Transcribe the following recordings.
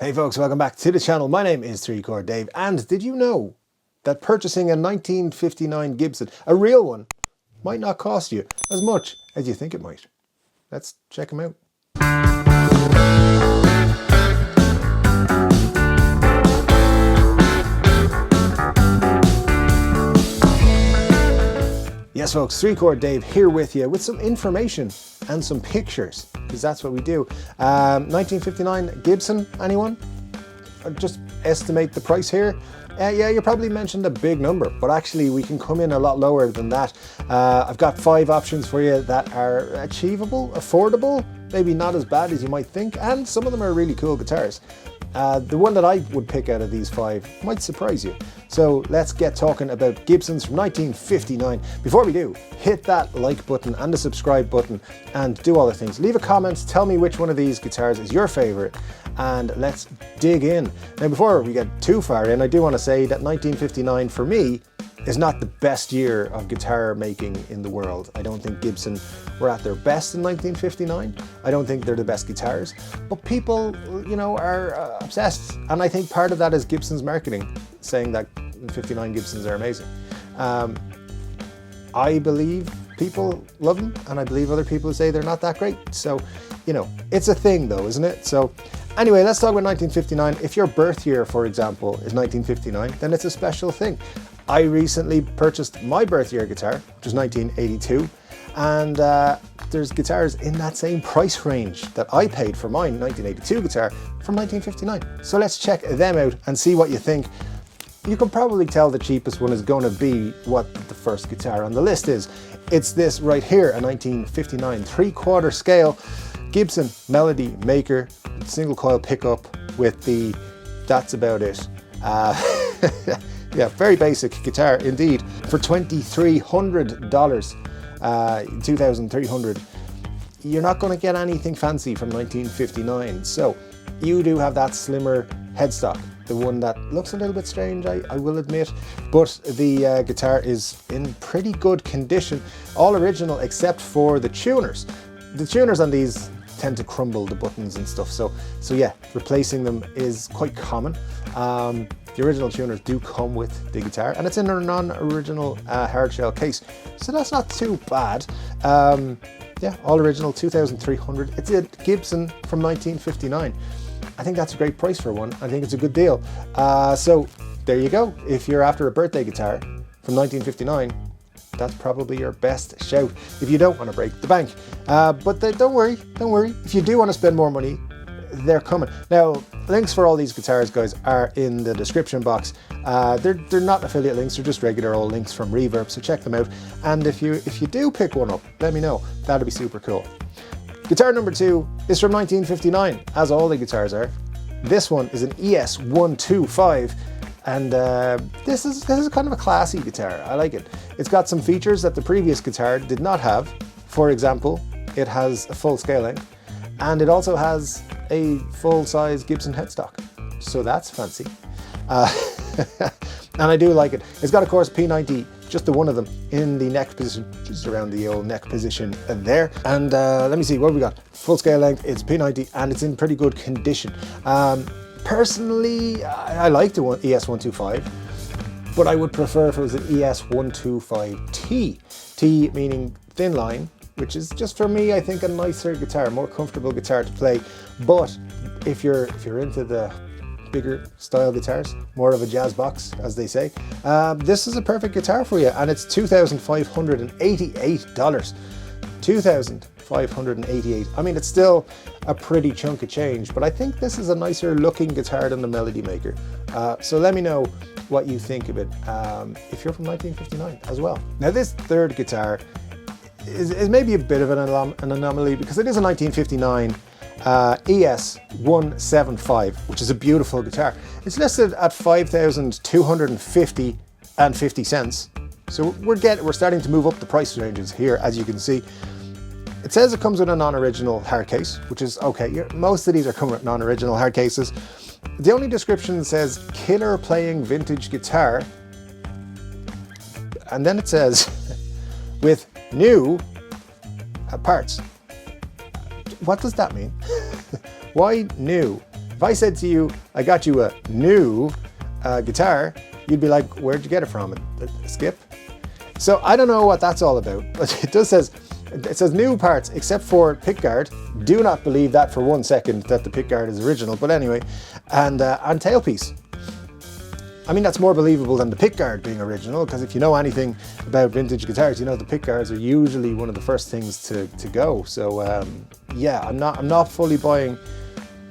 Hey folks, welcome back to the channel. My name is 3-Chord Dave, and did you know that purchasing a 1959 Gibson, a real one, might not cost you as much as you think it might? Let's check them out. Yes folks, 3-Chord Dave here with you with some information and some pictures, because that's what we do. 1959 Gibson, anyone? I'll just estimate the price here. Yeah, you probably mentioned a big number, but actually we can come in a lot lower than that. I've got 5 options for you that are achievable, affordable, maybe not as bad as you might think, and some of them are really cool guitars. The one that I would pick out of these 5 might surprise you. So let's get talking about Gibsons from 1959. Before we do, hit that like button and the subscribe button and do all the things. Leave a comment, tell me which one of these guitars is your favorite, and let's dig in. Now before we get too far in, I do want to say that 1959 for me is not the best year of guitar making in the world. I don't think Gibson were at their best in 1959. I don't think they're the best guitars, but people, you know, are obsessed. And I think part of that is Gibson's marketing, saying that 59 Gibsons are amazing. I believe people love them, and I believe other people say they're not that great. So, you know, it's a thing though, isn't it? So anyway, let's talk about 1959. If your birth year, for example, is 1959, then it's a special thing. I recently purchased my birth year guitar, which is 1982, and there's guitars in that same price range that I paid for mine 1982 guitar from 1959. So let's check them out and see what you think. You can probably tell the cheapest one is going to be what the first guitar on the list is. It's this right here, a 1959 3/4 scale Gibson Melody Maker, single coil pickup with the, that's about it. Yeah, very basic guitar indeed. For $2,300, $2,300, you're not going to get anything fancy from 1959. So you do have that slimmer headstock, the one that looks a little bit strange, I will admit, but the guitar is in pretty good condition. All original except for the tuners. The tuners on these tend to crumble, the buttons and stuff, so yeah, replacing them is quite common. The original tuners do come with the guitar, and it's in a non-original hardshell case, so that's not too bad. Yeah, all original, $2,300. It's a Gibson from 1959. I think that's a great price for one. I think it's a good deal. So there you go. If you're after a birthday guitar from 1959, that's probably your best shout if you don't want to break the bank. But don't worry. If you do want to spend more money, they're coming. Now, links for all these guitars, guys, are in the description box. They're not affiliate links, they're just regular old links from Reverb, so check them out. And if you do pick one up, let me know. That'd be super cool. Guitar number 2 is from 1959, as all the guitars are. This one is an ES-125. And this is kind of a classy guitar. I like it. It's got some features that the previous guitar did not have. For example, it has a full scale length, and it also has a full-size Gibson headstock. So that's fancy. And I do like it. It's got, of course, P90, just the one of them, in the neck position, just around the old neck position there. And let me see, what have we got? Full scale length, it's P90, and it's in pretty good condition. Personally, I like the ES-125, but I would prefer if it was an ES-125T. T meaning thin line, which is just for me, I think, a nicer guitar, more comfortable guitar to play. But if you're into the bigger style guitars, more of a jazz box, as they say, this is a perfect guitar for you, and it's $2,588. $2,588. I mean, it's still a pretty chunk of change, but I think this is a nicer looking guitar than the Melody Maker. So let me know what you think of it if you're from 1959 as well. Now this third guitar is maybe a bit of an anomaly, because it is a 1959 ES-175, which is a beautiful guitar. It's listed at $5,250.50. So we're starting to move up the price ranges here, as you can see. It says it comes with a non-original hard case, which is okay. Most of these are coming with non-original hard cases. The only description says killer playing vintage guitar, and then it says with new parts. What does that mean? Why new? If I said to you, I got you a new guitar, you'd be like, where'd you get it from? A skip? So I don't know what that's all about, but it says new parts except for pickguard. Do not believe that for 1 second that the pickguard is original, but anyway, and tailpiece. I mean, that's more believable than the pickguard being original, because if you know anything about vintage guitars, you know the pickguards are usually one of the first things to go. So yeah, I'm not fully buying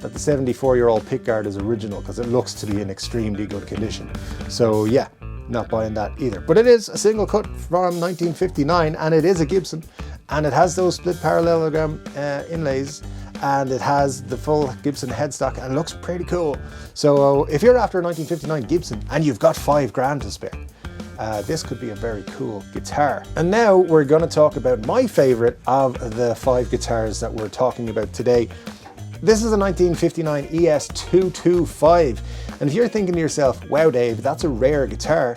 that the 74-year-old pickguard is original, because it looks to be in extremely good condition. So yeah, not buying that either. But it is a single cut from 1959, and it is a Gibson, and it has those split parallelogram inlays, and it has the full Gibson headstock, and it looks pretty cool. So if you're after a 1959 Gibson and you've got $5 to spare, this could be a very cool guitar. And now we're going to talk about my favorite of the 5 guitars that we're talking about today. This is a 1959 ES225, and if you're thinking to yourself, wow Dave, that's a rare guitar,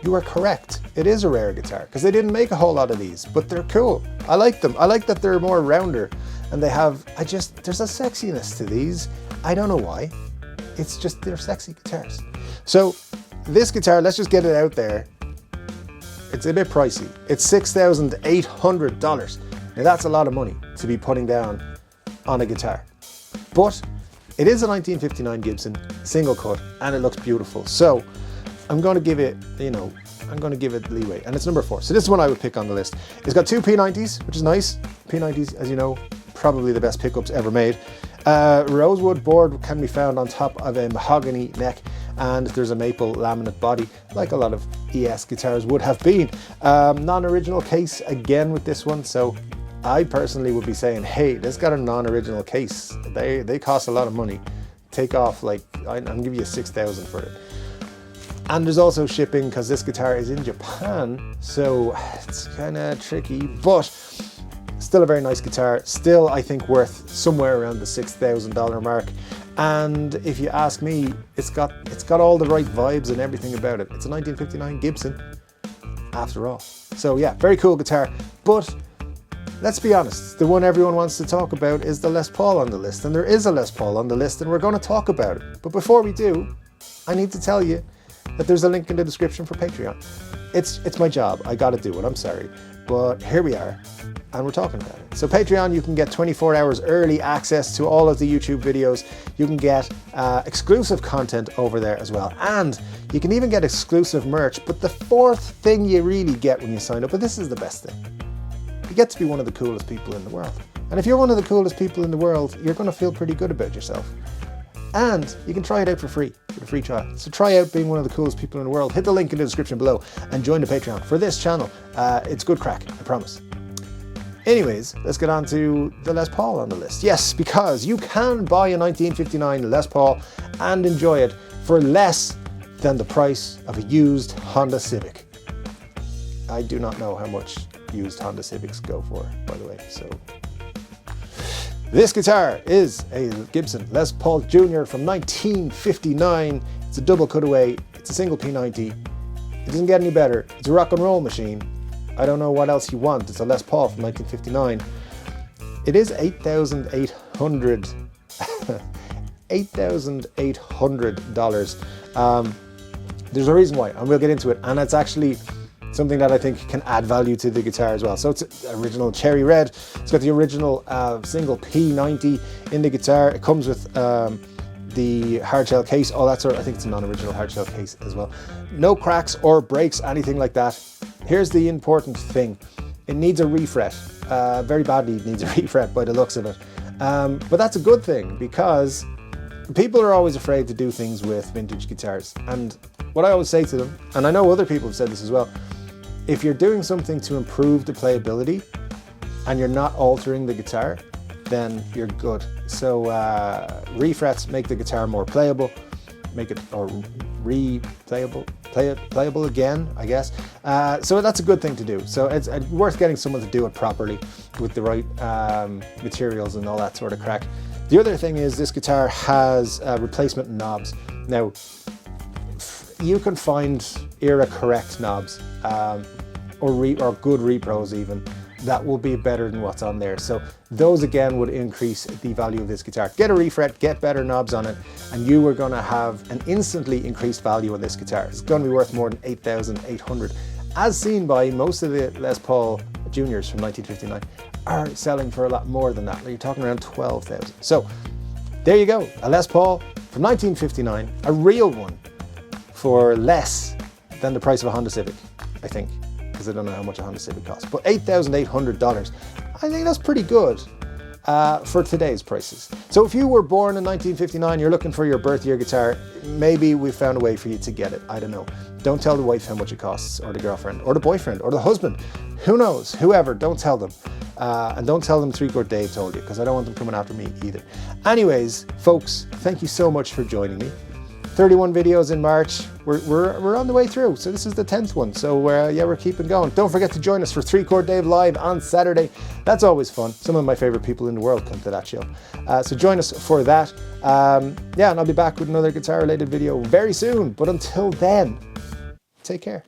you are correct. It is a rare guitar, because they didn't make a whole lot of these, but they're cool. I like them. I like that they're more rounder, and they have, there's a sexiness to these. I don't know why. It's just, they're sexy guitars. So this guitar, let's just get it out there. It's a bit pricey. It's $6,800. Now that's a lot of money to be putting down on a guitar. But it is a 1959 Gibson, single cut, and it looks beautiful. So I'm going to give it, I'm going to give it leeway, and it's number 4. So this is one I would pick on the list. It's got 2 P90s, which is nice. P90s, as you know, probably the best pickups ever made. Rosewood board can be found on top of a mahogany neck, and there's a maple laminate body, like a lot of ES guitars would have been. Non-original case again with this one, so I personally would be saying, hey, this got a non-original case. They cost a lot of money. Take off, like, I'm giving you $6,000 for it. And there's also shipping, because this guitar is in Japan, so it's kind of tricky, but still a very nice guitar. Still, I think, worth somewhere around the $6,000 mark. And if you ask me, it's got all the right vibes and everything about it. It's a 1959 Gibson, after all. So yeah, very cool guitar. But let's be honest, the one everyone wants to talk about is the Les Paul on the list. And there is a Les Paul on the list, and we're going to talk about it. But before we do, I need to tell you that there's a link in the description for Patreon. It's my job. I got to do it. I'm sorry. But here we are, and we're talking about it. So Patreon, you can get 24 hours early access to all of the YouTube videos. You can get exclusive content over there as well. And you can even get exclusive merch. But the 4th thing you really get when you sign up, and this is the best thing, you get to be one of the coolest people in the world. And if you're one of the coolest people in the world, you're going to feel pretty good about yourself. And you can try it out for free, with a free trial. So try out being one of the coolest people in the world. Hit the link in the description below and join the Patreon for this channel. It's good crack, I promise. Anyways, let's get on to the Les Paul on the list. Yes, because you can buy a 1959 Les Paul and enjoy it for less than the price of a used Honda Civic. I do not know how much used Honda Civics go for, by the way, so. This guitar is a Gibson Les Paul Jr. from 1959. It's a double cutaway. It's a single P90. It doesn't get any better. It's a rock and roll machine. I don't know what else you want. It's a Les Paul from 1959. It is $8,800. $8,800. There's a reason why, and we'll get into it. And it's actually something that I think can add value to the guitar as well. So it's original cherry red. It's got the original single P90 in the guitar. It comes with the hardshell case, all that sort of, I think it's a non-original hardshell case as well. No cracks or breaks, anything like that. Here's the important thing. It needs a refret. Very badly it needs a refret by the looks of it. But that's a good thing, because people are always afraid to do things with vintage guitars. And what I always say to them, and I know other people have said this as well, if you're doing something to improve the playability and you're not altering the guitar, then you're good. So refrets make the guitar more playable, make it, or replayable, playable again, I guess. So that's a good thing to do. So it's worth getting someone to do it properly with the right materials and all that sort of crack. The other thing is this guitar has replacement knobs. Now, you can find era correct knobs or good repros even, that will be better than what's on there. So those again would increase the value of this guitar. Get a refret, get better knobs on it, and you are going to have an instantly increased value on this guitar. It's going to be worth more than $8,800, as seen by most of the Les Paul Juniors from 1959 are selling for a lot more than that. You're talking around 12,000. So there you go, a Les Paul from 1959, a real one, for less than the price of a Honda Civic, I think, because I don't know how much a Honda Civic costs. But $8,800, I think that's pretty good for today's prices. So if you were born in 1959, you're looking for your birth year guitar, maybe we found a way for you to get it. I don't know. Don't tell the wife how much it costs, or the girlfriend, or the boyfriend, or the husband. Who knows? Whoever, don't tell them. And don't tell them 3 Chord Dave told you, because I don't want them coming after me either. Anyways, folks, thank you so much for joining me. 31 videos in March. We're on the way through. So this is the 10th one. So yeah, we're keeping going. Don't forget to join us for 3 Chord Dave Live on Saturday. That's always fun. Some of my favorite people in the world come to that show. So join us for that. Yeah, and I'll be back with another guitar related video very soon. But until then, take care.